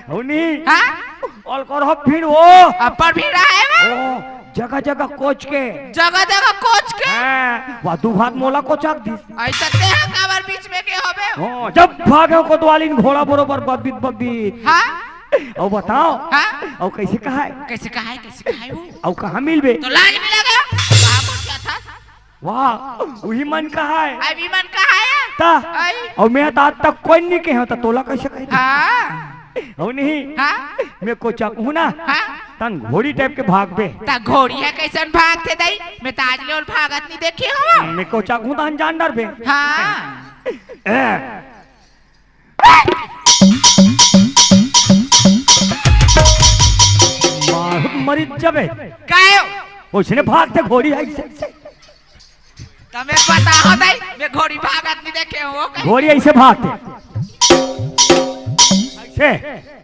होनी हाँ और करो फिर वो अपर भी रहा है मैं जगह जगह कोच के जगह जगह कोच के वह दू भाग मोला कोचाक दी ऐसा ते है काबर बीच में के होबे हो जब भागे को द्वालिन घोड़ा बरोबर बबित बबित हाँ और बताओ हाँ और कैसे कहा है कैसे कहा है वो और कहाँ मिलबे तो लाज मिलेगा वहाँ को क्या था वाह वही मन कहा है अभी मन कहा है ता आई और मैं तो आज तक कोई नहीं कहे तो तोला कैसे कहे हाँ हो नहीं हाँ मैं कोचाक हूँ ना हाँ तन घोड़ी टाइप के भाग बे ता घोड़ी है कैसन भाग थे दई मैं ताज ले और भागत नहीं देखी हूँ मैं कोचाक हूँ तो अनजान डर बे हाँ मरी जबे कायो उसने भागते घोड़ी ऐसे तमें पता हो दई मैं घोड़ी भागत नहीं देखे हूँ घोड़ी ऐसे भागते ऐसे